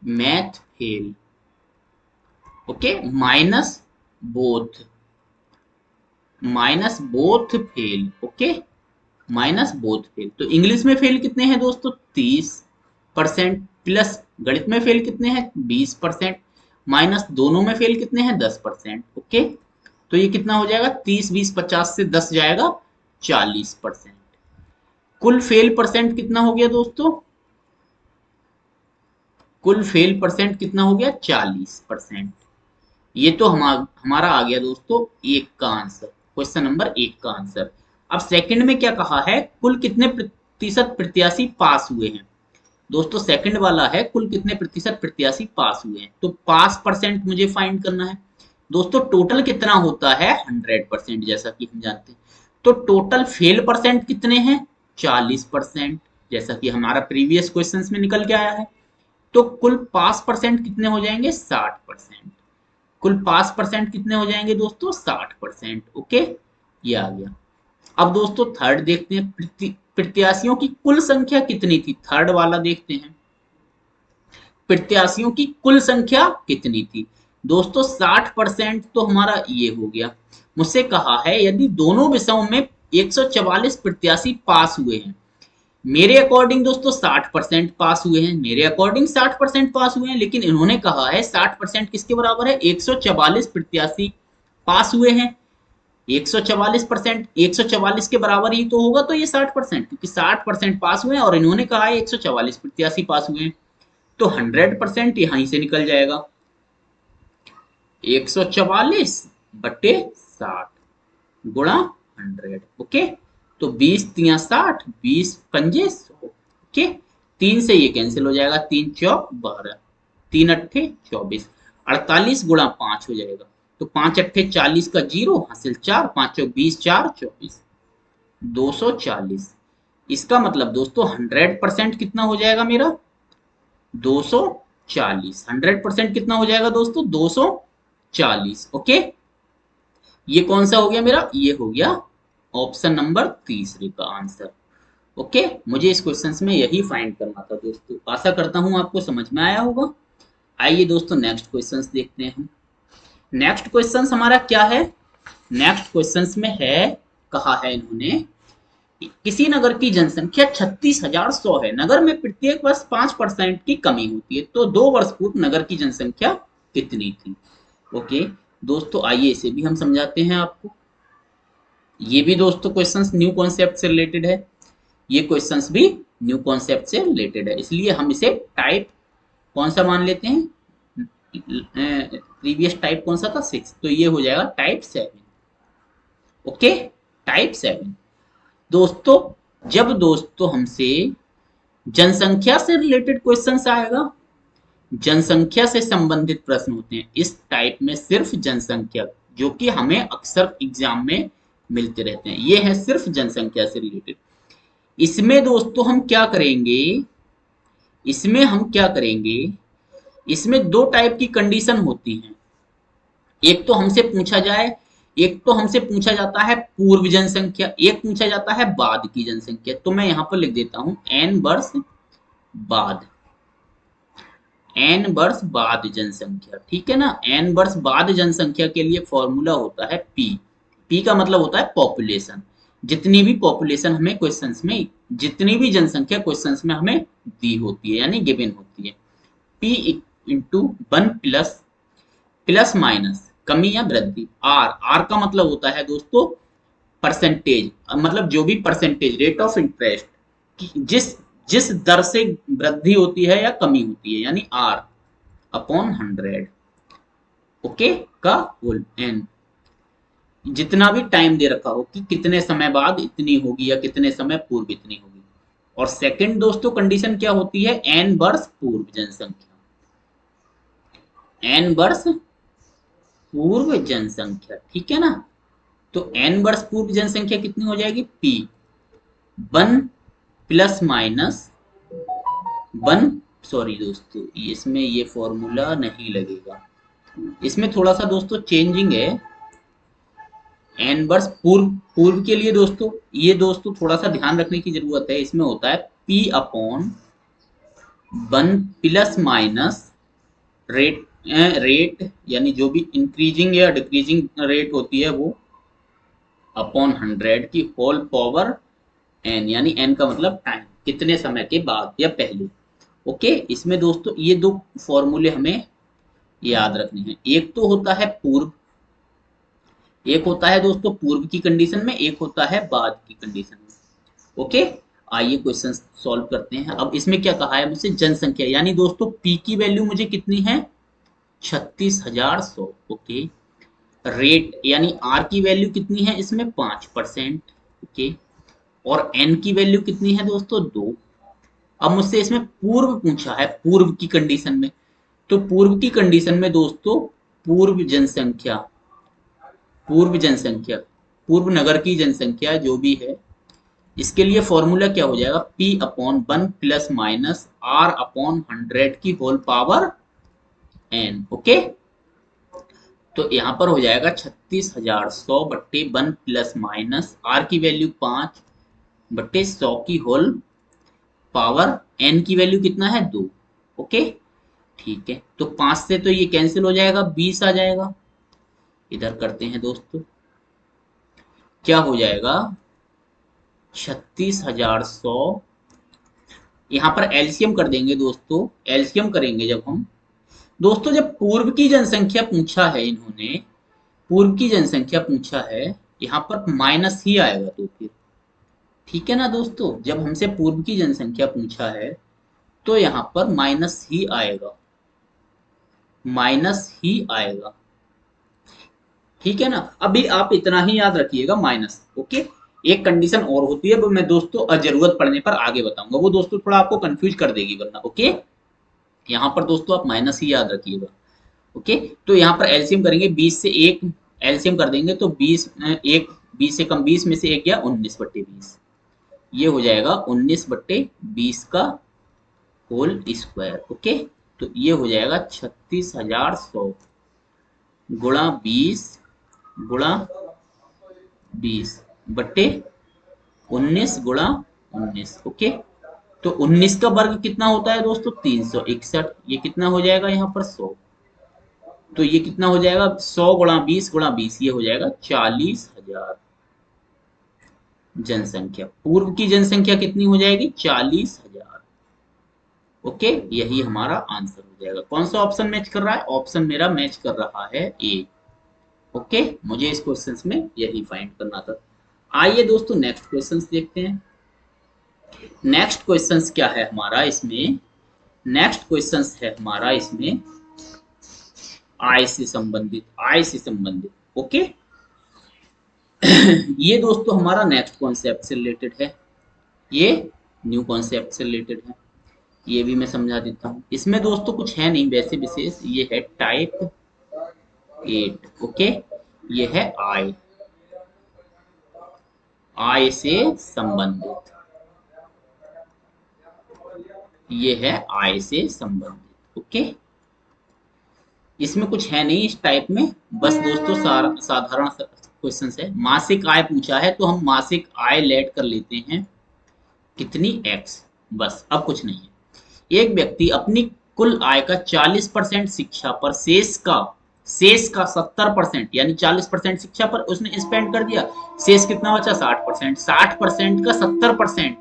math fail. Okay, minus both, minus both fail. Okay, minus both fail, तो इंग्लिश में फेल कितने हैं दोस्तों, 30%, प्लस गणित में फेल कितने हैं 20%, माइनस दोनों में फेल कितने हैं 10%। ओके, तो ये कितना हो जाएगा, 30 20 50 से 10 जाएगा 40%। कुल फेल परसेंट कितना हो गया दोस्तों, कुल फेल परसेंट कितना हो गया 40%। ये तो हमारा आ गया दोस्तों एक का आंसर, क्वेश्चन नंबर एक का आंसर। अब सेकंड में क्या कहा है, कुल कितने प्रतिशत प्रत्याशी पास हुए हैं दोस्तों, सेकंड वाला है कुल कितने प्रतिशत प्रत्याशी पास हुए हैं, तो पास परसेंट मुझे फाइंड करना है दोस्तों। टोटल कितना होता है 100%, जैसा कि हम जानते हैं, तो टोटल फेल परसेंट कितने हैं 40%। जैसा कि हमारा प्रीवियस क्वेश्चंस में निकल के आया है। तो कुल पास परसेंट कितने हो जाएंगे? 60%। कुल पास परसेंट कितने हो जाएंगे दोस्तों? 60%। ओके, ये आ गया। अब दोस्तों थर्ड देखते हैं, प्रत्याशियों की कुल संख्या कितनी थी? थर्ड वाला देखते हैं, प्रत्याशियों की कुल संख्या कितनी थी? दोस्तों 60% तो हमारा ये हो गया। मुझसे कहा है यदि दोनों विषयों में 144 प्रत्याशी पास हुए हैं, मेरे अकॉर्डिंग दोस्तों 60% पास हुए हैं, मेरे अकॉर्डिंग 60% पास हुए हैं, लेकिन इन्होंने कहा है 60% किसके बराबर है? 144 प्रत्याशी पास हुए हैं। 144%, 144 के बराबर ही तो होगा, तो ये 60%, क्योंकि 60% पास हुए हैं और इन्होंने कहा है 144 प्रत्याशी पास हुए हैं, तो 100% यहीं से निकल जाएगा। 144 बटे 60 गुणा 100। ओके, तो 20 तिया 60, 20 पंजे 100। ओके, 3 से ये कैंसिल हो जाएगा, 3 चौक 12, 3 अट्ठे 24, 48 गुणा 5 हो जाएगा, तो 5 अट्ठे 40 का 0 हासिल 4, 5 चौक 20, 4 24, 240। इसका मतलब दोस्तों 100% कितना हो जाएगा मेरा? 240। 100% कितना हो जाएगा दोस्तों? 240। ओके, ये कौन सा हो गया मेरा? ये हो गया ऑप्शन नंबर तीसरे का आंसर। ओके, मुझे इस क्वेश्चन में यही फाइंड करना था दोस्तों। आशा करता हूं आपको समझ में आया होगा। आइए दोस्तों नेक्स्ट क्वेश्चन देखते हैं। नेक्स्ट क्वेश्चन हमारा क्या है? नेक्स्ट क्वेश्चन में है, कहा है इन्होंने, किसी नगर की जनसंख्या 36,100 है, नगर में प्रत्येक वर्ष 5% की कमी होती है, तो 2 वर्ष पूर्व नगर की जनसंख्या कितनी थी? ओके दोस्तों, आइए इसे भी हम समझाते हैं आपको। ये भी दोस्तों क्वेश्चंस न्यू कॉन्सेप्ट से रिलेटेड है, ये क्वेश्चंस भी न्यू कॉन्सेप्ट से रिलेटेड है, इसलिए हम इसे टाइप कौन सा मान लेते हैं? प्रीवियस टाइप कौन सा था? 6, तो ये हो जाएगा टाइप 7। Okay, type 7। दोस्तों जब दोस्तों हमसे जनसंख्या से रिलेटेड क्वेश्चंस आएगा, जनसंख्या से संबंधित प्रश्न होते हैं इस टाइप में, सिर्फ जनसंख्या, जो कि हमें अक्सर एग्जाम में मिलते रहते हैं, ये है सिर्फ जनसंख्या से रिलेटेड। इसमें दोस्तों हम क्या करेंगे? इसमें हम क्या करेंगे? इसमें 2 टाइप की कंडीशन होती हैं। एक तो हमसे पूछा जाए, एक तो हमसे पूछा जाता है पूर्व जनसंख्या, एक पूछा जाता है बाद की जनसंख्या। तो मैं यहां पर लिख देता हूं n वर्ष बाद, n वर्ष बाद जनसंख्या, ठीक है ना। n वर्ष बाद जनसंख्या के लिए फॉर्मूला होता है p। p का मतलब होता है पॉपुलेशन, जितनी भी पॉपुलेशन हमें क्वेश्चंस में, जितनी भी जनसंख्या क्वेश्चंस में हमें दी होती है यानी गिवन होती है, p into 1 plus plus minus कमी या वृद्धि, r, r का मतलब होता है दोस्तों परसेंटेज, मतलब जो भी परसेंटेज रेट ऑफ इंटरेस्ट, जिस जिस दर से वृद्धि होती है या कमी होती है, यानी r अपॉन 100। ओके, का होल n, जितना भी टाइम दे रखा हो कि कितने समय बाद इतनी होगी या कितने समय पूर्व इतनी होगी। और सेकंड दोस्तों कंडीशन क्या होती है? n वर्ष पूर्व जनसंख्या, n वर्ष पूर्व जनसंख्या, ठीक है ना। तो n वर्ष पूर्व जनसंख्या कितनी हो जाएगी? p 1 प्लस माइनस 1, सॉरी दोस्तों इसमें ये फॉर्मूला नहीं लगेगा, इसमें थोड़ा सा दोस्तों चेंजिंग है। n वर्ष पूर्व, पूर्व के लिए दोस्तों ये दोस्तों थोड़ा सा ध्यान रखने की जरूरत है, इसमें होता है p upon 1 plus minus rate, rate यानी जो भी इंक्रीजिंग या डिक्रीजिंग रेट होती है वो, अपॉन 100 की होल पावर n, यानी n का मतलब टाइम, कितने समय के बाद या पहले। ओके, इसमें दोस्तों ये 2 फॉर्मूले हमें याद रखने हैं। एक तो होता है पूर्व, एक होता है दोस्तों पूर्व की कंडीशन में, एक होता है बाद की कंडीशन में। ओके, आइए क्वेश्चन सॉल्व करते हैं। अब इसमें क्या कहा है मुझसे? जनसंख्या, यानी दोस्तों p की वैल्यू मुझे कितनी है? 36,100। ओके, रेट यानी r की वैल्यू कितनी है इसमें? 5%। ओके, और n की वैल्यू कितनी है दोस्तों? 2। अब मुझसे इसमें पूर्व पूछा है, पूर्व की कंडीशन में, तो पूर्व की कंडीशन में दोस्तों पूर्व जनसंख्या, पूर्व जनसंख्या, पूर्व नगर की जनसंख्या जो भी है इसके लिए फॉर्मूला क्या हो जाएगा, P upon 1 plus minus R upon 100 की होल पावर n। ओके, तो यहां पर हो जाएगा 36,100 बट्टे 1 प्लस माइनस R की वैल्यू 5 बट्टे 100 की होल पावर n की वैल्यू कितना है 2। ओके, ठीक है, तो 5 से तो ये कैंसिल हो जाएगा, 20 आ जाएगा। इधर करते हैं दोस्तों, क्या हो जाएगा 36,100, यहाँ पर एलसीएम कर देंगे दोस्तों। एलसीएम करेंगे जब हम दोस्तों, जब पूर्व की जनसंख्या पूछा है इन्होंने, पूर्व की जनसंख्या पूछा है, यहाँ पर माइनस ही आएगा तो फिर ठीक है ना दोस्तों। जब हमसे पूर्व की जनसंख्या पूछा है तो यहाँ पर माइनस ही आएगा, माइनस ही आएगा, ठीक है ना। अभी आप इतना ही याद रखिएगा, माइनस। ओके, एक कंडीशन और होती है, वो मैं दोस्तों जरूरत पड़ने पर आगे बताऊंगा, वो दोस्तों थोड़ा आपको कंफ्यूज कर देगी वरना। ओके, यहाँ पर दोस्तों आप माइनस ही याद रखिएगा। ओके, तो यहाँ पर एलसीएम करेंगे, 20 से एक एलसीएम कर देंगे तो 20 एक, 20 से कम, 20 में से एक गया, 19 बट्टे 20, ये हो जाएगा 19 बट्टे 20 का होल स्क्वायर। ओके, तो ये हो जाएगा 36,100 गुणा 20 गुणा 20 बट्टे 19 गुणा 19। ओके, तो 19 का वर्ग कितना होता है दोस्तों, 361, ये कितना हो जाएगा यहाँ पर 100, तो ये कितना हो जाएगा 100 गुणा 20, ये हो जाएगा 40,000 जनसंख्या। पूर्व की जनसंख्या कितनी हो जाएगी, 40,000। ओके, यही हमारा आंसर हो जाएगा। कौन सा ऑप्शन मैच कर रहा है, ऑप्शन मेरा मैच कर रहा है ए। ओके, मुझे इस क्वेश्चन में यही फाइंड करना था। आइए दोस्तों नेक्स्ट क्वेश्चन देखते हैं। नेक्स्ट क्वेश्चन क्या है हमारा इसमें, नेक्स्ट क्वेश्चन है हमारा इसमें आय से संबंधित, आय से संबंधित। ओके, ये दोस्तों हमारा नेक्स्ट कॉन्सेप्ट से रिलेटेड है, ये न्यू कॉन्सेप्ट से रिलेटेड है, ये भी मैं समझा देता हूँ। इसमें दोस्तों कुछ है नहीं वैसे विशेष, ये है टाइप 8। ओके, ये है आय, आय से संबंधित, ये है आय से संबंधित। ओके, इसमें कुछ है नहीं इस टाइप में, बस दोस्तों साधारण क्वेश्चन है। मासिक आय पूछा है तो हम मासिक आय लेट कर लेते हैं कितनी, x, बस, अब कुछ नहीं है। एक व्यक्ति अपनी कुल आय का 40% शिक्षा पर, शेष का 70% यानी 40% शिक्षा पर उसने स्पेंड कर दिया, शेष कितना बचा 60%, 60% का 70%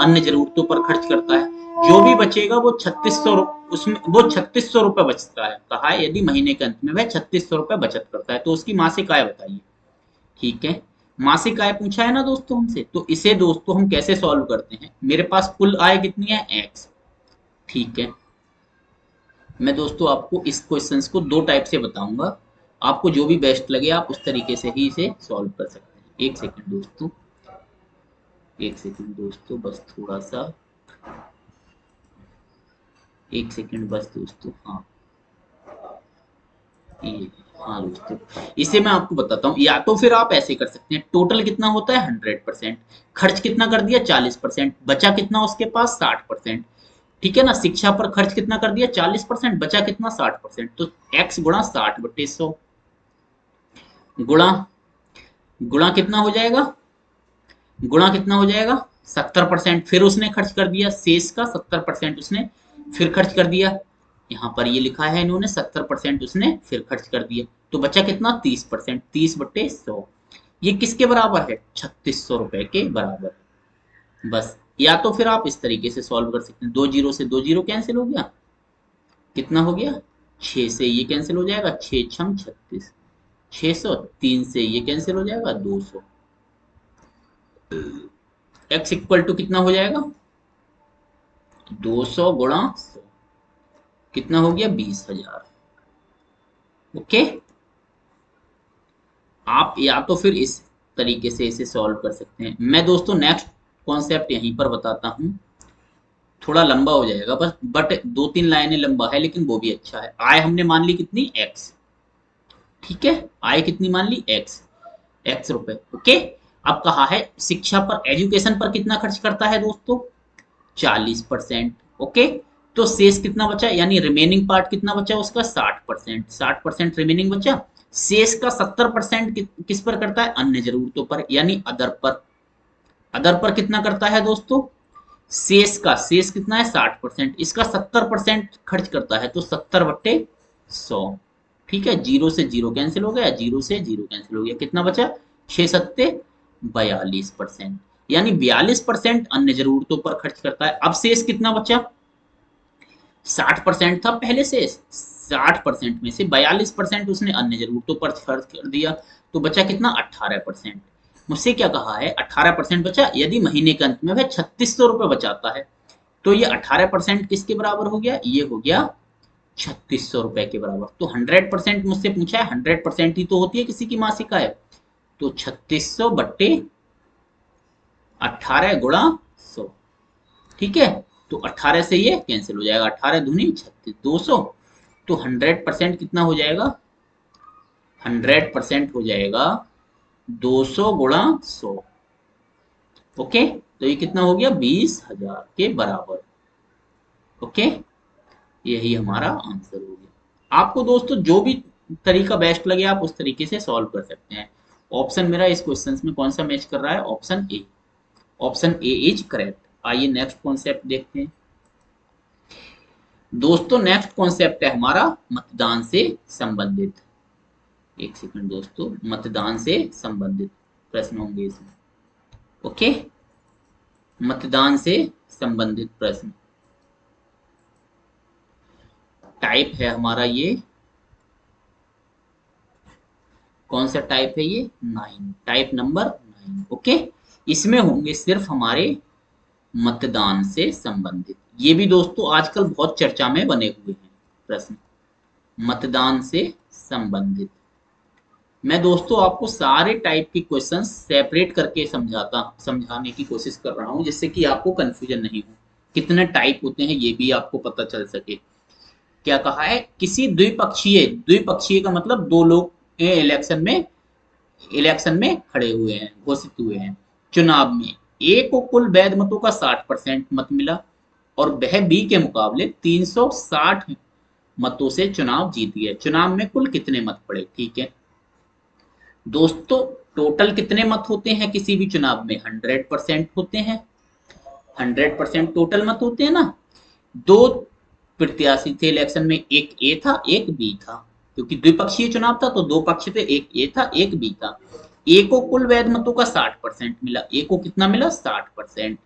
अन्य जरूरतों पर खर्च करता है, जो भी बचेगा वो 3600, उसमें वो 3600 रुपए बचता है। कहा है यदि महीने के अंत में वह 3600 रुपए बचत करता है तो उसकी मासिक आय बताइए। ठीक है, मासिक आय पूछा है ना दोस्तों हमसे, तो इसे दोस्तों हम कैसे सॉल्व करते हैं, मेरे पास कुल आय कितनी है x। ठीक है, मैं दोस्तों आपको इस क्वेश्चंस को दो टाइप से बताऊंगा, आपको जो भी बेस्ट लगे आप उस तरीके से ही इसे सॉल्व कर सकते हैं। एक सेकंड दोस्तों, एक सेकंड दोस्तों, बस थोड़ा सा, एक सेकंड बस दोस्तों। हाँ, ये, हाँ दोस्तों, इसे मैं आपको बताता हूँ। या तो फिर आप ऐसे कर सकते हैं, टोटल कितना होता है 100%, खर्च कितना कर दिया 40%, बचा कितना उसके पास 60%। ठीक है ना, शिक्षा पर खर्च कितना कर दिया 40%, बचा कितना 60%, तो x गुणा 60/100 गुणा, गुणा कितना हो जाएगा, गुणा कितना हो जाएगा 70%, फिर उसने खर्च कर दिया, शेष का 70% उसने फिर खर्च कर दिया, यहाँ पर ये लिखा है इन्होंने 70% उसने फिर खर्च कर दिया, तो बचा कितना 30%, 30/100, ये किसके बराबर है 3600 रुपए के बराबर। बस, या तो फिर आप इस तरीके से सॉल्व कर सकते हैं, 2 जीरो से 2 जीरो कैंसिल हो गया, कितना हो गया 6 से ये कैंसिल हो जाएगा, 6 छम 36, 600, 3 से ये कैंसिल हो जाएगा 200, x इक्वल टू कितना हो जाएगा 200 गुणा 100, कितना हो गया 20,000। ओके, आप या तो फिर इस तरीके से इसे सॉल्व कर सकते हैं। मैं दोस्तों नेक्स्ट कॉन्सेप्ट यहीं पर बताता हूं, थोड़ा लंबा हो जाएगा बस, बट 2-3 लाइनें लंबा है लेकिन वो भी अच्छा है। आय हमने मान ली कितनी x, ठीक है, आय कितनी मान ली x, x रुपए। ओके, अब कहा है शिक्षा पर, एजुकेशन पर कितना खर्च करता है दोस्तों, 40%। ओके, तो शेष कितना बचा, यानी रिमेनिंग पार्ट कितना बचा उसका, 60%। 60% रिमेनिंग बचा। शेष का 70% किस पर करता है, अन्य जरूरतों पर, यानी अदर पर। अदर पर कितना करता है दोस्तों, शेष का, शेष कितना है 60%, इसका 70% खर्च करता है, तो 70/100। ठीक है, जीरो से जीरो कैंसिल हो गया, जीरो से जीरो कैंसिल हो गया, कितना बचा, 6×7=42%, यानी 42% अन्य जरूरतों पर खर्च करता है। अब शेष कितना बचा, 60% था पहले से, 60% में से 42% उसने अन्य जरूरतों पर खर्च कर दिया, तो बचा कितना, 18%। मुझसे क्या कहा है, 18% बचा। यदि महीने के अंत में वह 3600 रुपये बचाता है, तो ये 18% किसके बराबर हो गया, ये हो गया 3600 रुपए के बराबर। तो 100% मुझसे पूछा है, 100% ही तो होती है किसी की मासिक आय, तो 3600/18 × 100। ठीक है, तो 18 से ये कैंसिल हो जाएगा, 18×2 = 36, 200। तो 100% कितना हो जाएगा, 100% हो जाएगा 200 × 100। ओके, तो ये कितना हो गया, 20,000 के बराबर। ओके, यही हमारा आंसर हो गया। आपको दोस्तों जो भी तरीका बेस्ट लगे आप उस तरीके से सॉल्व कर सकते हैं। ऑप्शन मेरा इस क्वेश्चन में कौन सा मैच कर रहा है, option A. Option A is correct. आइए नेक्स्ट कॉन्सेप्ट देखते हैं दोस्तों। नेक्स्ट कॉन्सेप्ट है हमारा मतदान से संबंधित। एक सेकंड दोस्तों, मतदान से संबंधित प्रश्न होंगे इसमें। ओके, मतदान से संबंधित प्रश्न। टाइप है हमारा ये, कौन सा टाइप है ये, 9, टाइप नंबर 9। ओके, इसमें होंगे सिर्फ हमारे मतदान से संबंधित। ये भी दोस्तों आजकल बहुत चर्चा में बने हुए हैं प्रश्न, मतदान से संबंधित। मैं दोस्तों आपको सारे टाइप के क्वेश्चंस सेपरेट करके समझाने की कोशिश कर रहा हूं, जिससे कि आपको कंफ्यूजन नहीं हो, कितने टाइप होते हैं ये भी आपको पता चल सके। क्या कहा है, किसी द्विपक्षीय, द्विपक्षीय का मतलब दो लोग इलेक्शन में खड़े हुए हैं, घोषित हुए हैं, चुनाव में ए को कुल वैध मतों का 60% मत मिला, और वह बी के मुकाबले 360 मतों से चुनाव जीत गया। चुनाव में कुल कितने मत पड़े, ठीक है दोस्तों, टोटल कितने मत होते हैं किसी भी चुनाव में, 100% होते हैं। 100% टोटल मत होते हैं ना। दो प्रत्याशी थे इलेक्शन में, एक ए था एक बी था, क्योंकि द्विपक्षीय चुनाव था तो दो पक्ष थे, एक ए था एक बी था। ए को कुल वैध मतों का 60% मिला, ए को कितना मिला, 60%।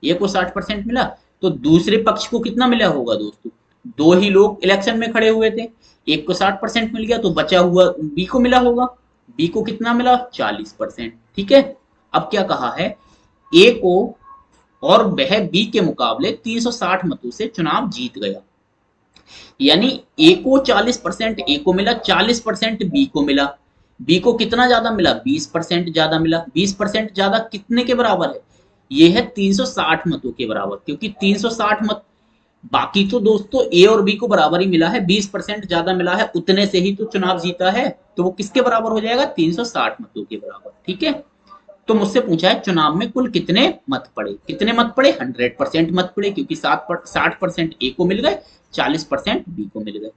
ए को 60% मिला, तो दूसरे पक्ष को कितना मिला होगा दोस्तों, दो ही लोग इलेक्शन में खड़े हुए थे, एक को 60% मिल गया, तो बचा हुआ बी को मिला होगा, बी को कितना मिला, 40%। ठीक है, अब क्या कहा है, ए को, और वह बी के मुकाबले 360 मतों से चुनाव जीत गया, यानी ए को 40% ए को मिला, 40% बी को मिला। बी को कितना ज्यादा मिला, 20% ज्यादा मिला। 20% ज्यादा कितने के बराबर है, ये है 360 मतों के बराबर, क्योंकि 360 मत, बाकी तो दोस्तों ए और बी को बराबर ही मिला है, 20% ज्यादा मिला है, उतने से ही तो चुनाव जीता है, तो वो किसके बराबर हो जाएगा, 360 मतों के बराबर। ठीक है, तो मुझसे पूछा है चुनाव में कुल कितने मत पड़े, कितने मत पड़े, 100% मत पड़े, क्योंकि 60% ए को मिल गए, 40% बी को मिल गए।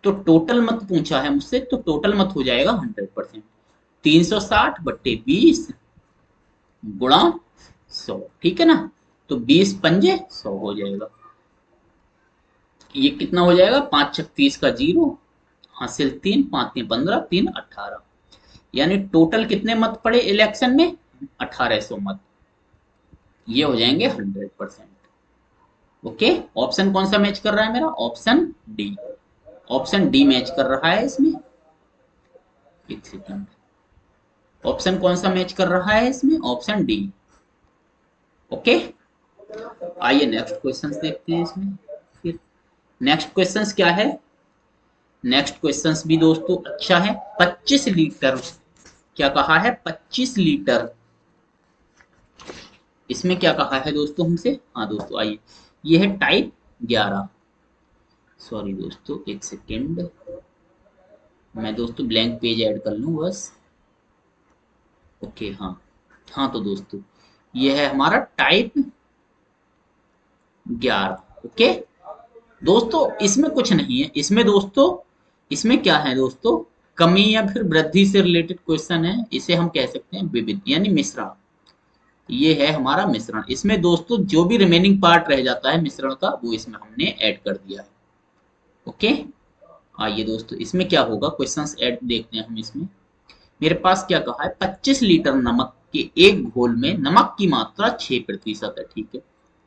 तो टोटल मत पूछा है मुझसे, तो टोटल मत हो जाएगा 100%, 360/20 गुणा 100। ठीक है ना, तो 20×5 = 100 हो जाएगा। ये कितना हो जाएगा, 5×6 = 30 का 0, हासिल 3, 5×3 = 15, 3×18, यानी टोटल कितने मत पड़े इलेक्शन में, 1800 मत। ये हो जाएंगे 100%। ओके, ऑप्शन कौन सा मैच कर रहा है मेरा, option D. Option D match कर रहा है इसमें। एक सेकंड, ऑप्शन कौन सा मैच कर रहा है इसमें, ऑप्शन डी। ओके, आइए नेक्स्ट क्वेश्चंस देखते हैं इसमें। फिर नेक्स्ट क्वेश्चंस क्या है, नेक्स्ट क्वेश्चंस भी दोस्तों अच्छा है। 25 लीटर, क्या कहा है, 25 लीटर। इसमें क्या कहा है दोस्तों हमसे, हाँ दोस्तों आइए, ये है टाइप 11। सॉरी दोस्तों एक सेकेंड, मैं दोस्तों ब्लैंक पेज ऐड कर लूं बस। ओके हाँ, हाँ तो दोस्तों ये है हमारा टाइप 11। ओके दोस्तों, इसमें कुछ नहीं है, इसमें दोस्तों इसमें क्या है दोस्तों, कमी या फिर वृद्धि से रिलेटेड क्वेश्चन है। इसे हम कह सकते हैं विविध यानी मिश्रण। ये है हमारा मिश्रण। इसमें दोस्तों जो भी रिमेनिंग पार्ट रह जाता है मिश्रण का वो इसमें हमने ऐड कर दिया है। ओके आइए दोस्तों इसमें क्या होगा, क्वेश्चंस ऐड देखते हैं हम इसमें। मेरे पास क्या कहा है, 25 लीटर नमक के एक घोल में नमक की मात्रा 6% है। ठीक है,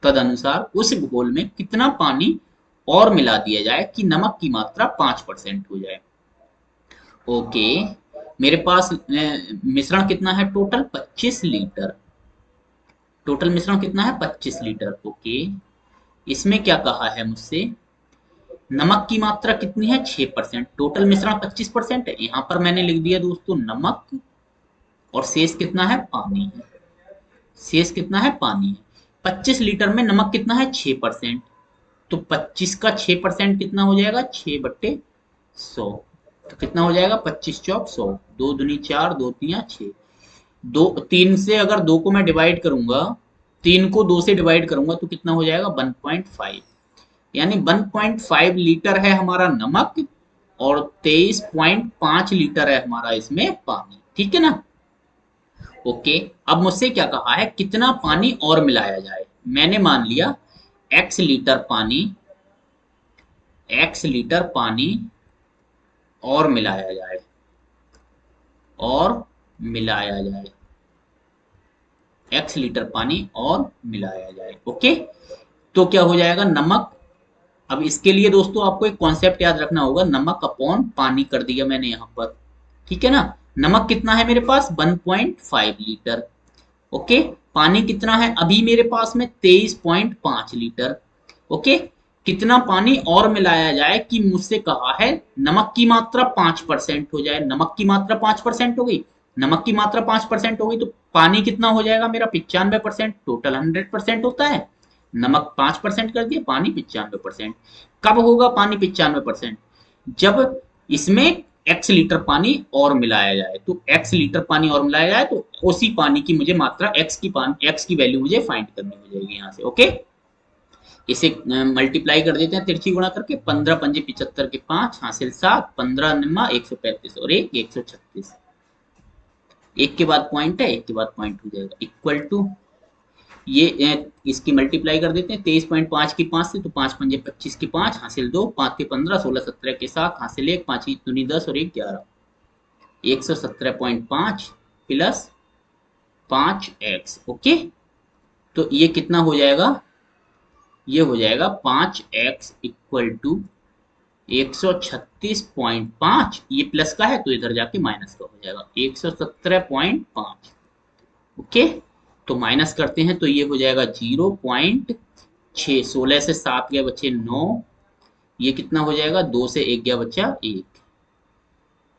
तदनुसार उस घोल में कितना पानी और मिला दिया जाए कि नमक की मात्रा 5% हो जाए। ओके मेरे पास मिश्रण कितना है, टोटल 25 लीटर। टोटल मिश्रण कितना है, 25 लीटर। ओके इसमें क्या कहा है मुझसे, नमक की मात्रा कितनी है, 6%। टोटल मिश्रण 25% है, यहाँ पर मैंने लिख दिया दोस्तों नमक, और शेष कितना है, पानी है। शेष कितना है, पानी है। 25 लीटर में नमक कितना है, 6%। तो 25 का 6% कितना हो जाएगा, 6/100। तो कितना हो जाएगा, 25 चौक 100, 2 दूनी 4, 2 तिया 6। दो 3 से अगर 2 को मैं डिवाइड करूंगा, 3 को 2 से डिवाइड करूंगा तो कितना हो जाएगा, 1.5। यानी 1.5 लीटर है हमारा नमक, और 23.5 लीटर है हमारा इसमें पानी। ठीक है ना। ओके अब मुझसे क्या कहा है, कितना पानी और मिलाया जाए। मैंने मान लिया x लीटर पानी, x लीटर पानी और मिलाया जाए, और मिलाया जाए, x लीटर पानी और मिलाया जाए। ओके तो क्या हो जाएगा, नमक। अब इसके लिए दोस्तों आपको एक कॉन्सेप्ट याद रखना होगा, नमक अपॉन पानी कर दिया मैंने यहां पर। ठीक है ना। नमक कितना है मेरे पास, 1.5 लीटर। ओके पानी कितना है अभी मेरे पास में, 23.5 लीटर। ओके कितना पानी और मिलाया जाए कि मुझसे कहा है नमक की मात्रा 5% हो जाए। नमक की मात्रा 5% हो गई, नमक की मात्रा 5% हो गई, तो पानी कितना हो जाएगा मेरा, 95%। टोटल 100% होता है, नमक 5% कर दिया, पानी 95%। कब होगा पानी 95%, जब इसमें x लीटर पानी और मिलाया जाए। तो x लीटर पानी और मिलाया जाए तो उसी पानी की मुझे मात्रा x की वैल्यू मुझे फाइंड करनी हो जाएगी यहाँ से। ओके इसे मल्टीप्लाई कर देते हैं तिरछी गुणा करके, 15 पंजे 75 के 5 हासिल 7, 15 निम्मा 135 और 1 136। एक के बाद पॉइंट है, एक के बाद पॉइंट हो जाएगा, इक्वल टू ये इसकी मल्टीप्लाई कर देते हैं, 23.5 की 5 से, तो 5 पंजे 25 की 5 हासिल 2, 5 के 15, 16 17 के 7 हासिल 1, 5 की दूनी 10 और 1 11, 117.5 प्लस 5x। ओके तो ये कितना हो जाएगा, ये हो जाएगा 5x इक्वल टू 136.5। ये प्लस का है तो इधर जाके माइनस का हो जाएगा, 117.5। ओके तो माइनस करते हैं तो ये हो जाएगा 0.6। 16 से 7 गया बच्चे 9, ये कितना हो जाएगा, 2 से 1 गया बच्चा 1।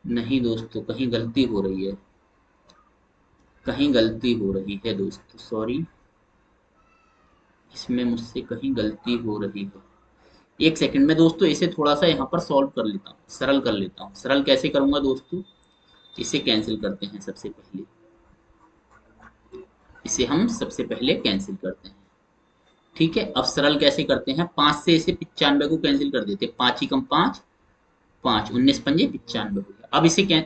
नहीं दोस्तों कहीं गलती हो रही है, कहीं गलती हो रही है दोस्तों, सॉरी, इसमें मुझसे कहीं गलती हो रही है। एक सेकंड में दोस्तों इसे थोड़ा सा यहाँ पर सॉल्व कर लेता हूँ, सरल कर लेता हूँ। सरल कैसे करूंगा दोस्तों, इसे कैंसिल करते हैं सबसे पहले, इसे हम सबसे पहले कैंसिल करते हैं। ठीक है अब सरल कैसे करते हैं, 5 से इसे 95 को कैंसिल कर देते हैं, 5 ही कम 5, 5 19 पंजे 95 हो गया।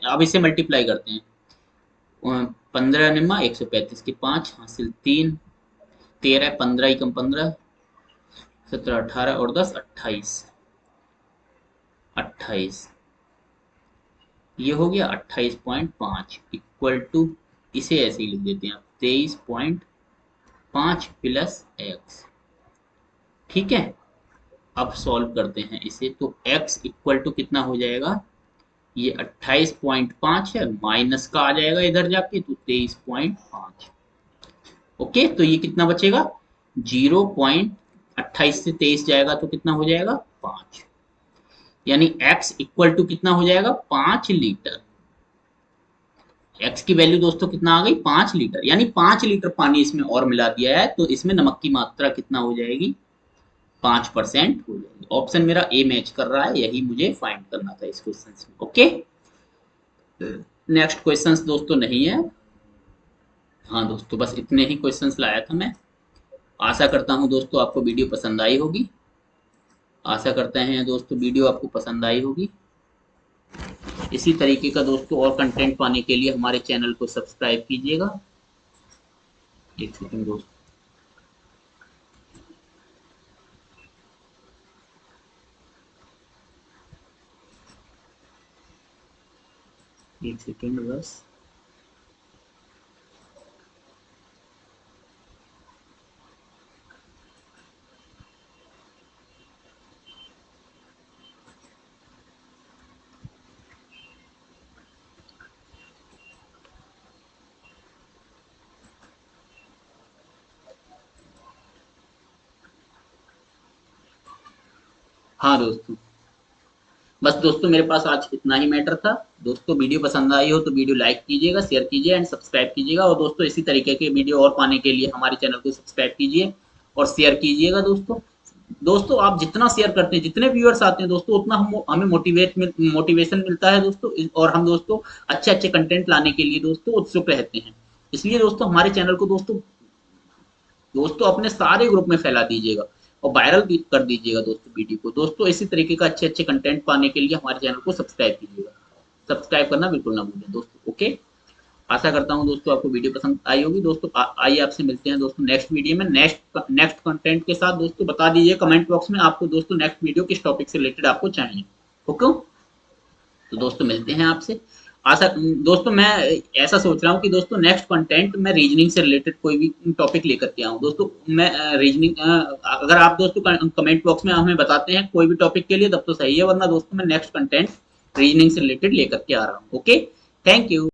अब इसे मल्टीप्लाई करते हैं, 15 निम्मा 135 के 5 हासिल 3, 13 15 ही कम 15, 17 18 और 10 28, 28 ये हो गया 28.5 इक्वल टू, इसे ऐसे ही लिख देते हैं 23.5 प्लस x। ठीक है अब सॉल्व करते हैं इसे, तो x इक्वल टू कितना हो जाएगा, ये 28.5 है, माइनस का आ जाएगा इधर जाके तो 23.5। ओके तो ये कितना बचेगा, 0.28 से 23 जाएगा तो कितना हो जाएगा, 5। यानी x इक्वल टू कितना हो जाएगा, 5 लीटर। x की वैल्यू दोस्तों कितना आ गई, 5 लीटर। यानी 5 लीटर पानी इसमें और मिला दिया है तो इसमें नमक की मात्रा कितना हो जाएगी, 5% हो जाएगी। ऑप्शन मेरा ए मैच कर रहा है, यही मुझे फाइंड करना था इस क्वेश्चन में। ओके नेक्स्ट क्वेश्चन दोस्तों नहीं है, हाँ दोस्तों, बस इतने ही क्वेश्चंस लाया था मैं। आशा करता हूँ दोस्तों आपको वीडियो पसंद आई होगी। आशा करते हैं दोस्तों वीडियो आपको पसंद आई होगी। इसी तरीके का दोस्तों और कंटेंट पाने के लिए हमारे चैनल को सब्सक्राइब कीजिएगा। एक सेकंड दोस्तों, एक सेकंड बस। हाँ दोस्तों, बस दोस्तों मेरे पास आज इतना ही मैटर था। दोस्तों वीडियो पसंद आई हो तो वीडियो लाइक कीजिएगा, शेयर कीजिए एंड सब्सक्राइब कीजिएगा। और दोस्तों इसी तरीके के वीडियो और पाने के लिए हमारे चैनल को सब्सक्राइब कीजिए और शेयर कीजिएगा दोस्तों। दोस्तों आप जितना शेयर करते हैं, जितने व्यूअर्स आते हैं दोस्तों, उतना हमें मोटिवेशन मिलता है दोस्तों। और हम दोस्तों अच्छे अच्छे कंटेंट लाने के लिए दोस्तों उत्सुक रहते हैं। इसलिए दोस्तों हमारे चैनल को दोस्तों अपने सारे ग्रुप में फैला दीजिएगा और वायरल भी कर दीजिएगा दोस्तों वीडियो को। दोस्तों इसी तरीके का अच्छे अच्छे कंटेंट पाने के लिए हमारे चैनल को सब्सक्राइब कीजिएगा। सब्सक्राइब करना बिल्कुल ना भूलें दोस्तों। ओके, आशा करता हूँ दोस्तों आपको वीडियो पसंद आई होगी दोस्तों। आइए आपसे मिलते हैं दोस्तों नेक्स्ट वीडियो में नेक्स्ट कंटेंट के साथ। दोस्तों बता दीजिए कमेंट बॉक्स में आपको दोस्तों नेक्स्ट वीडियो किस टॉपिक से रिलेटेड आपको चाहिए। ओके, तो दोस्तों मिलते हैं आपसे। आशा दोस्तों मैं ऐसा सोच रहा हूँ कि दोस्तों नेक्स्ट कंटेंट मैं रीजनिंग से रिलेटेड कोई भी टॉपिक लेकर के आऊँ दोस्तों। मैं रीजनिंग अगर आप दोस्तों कमेंट बॉक्स में हमें बताते हैं कोई भी टॉपिक के लिए तब तो सही है, वरना दोस्तों मैं नेक्स्ट कंटेंट रीजनिंग से रिलेटेड लेकर के आ रहा हूँ। Okay, thank you.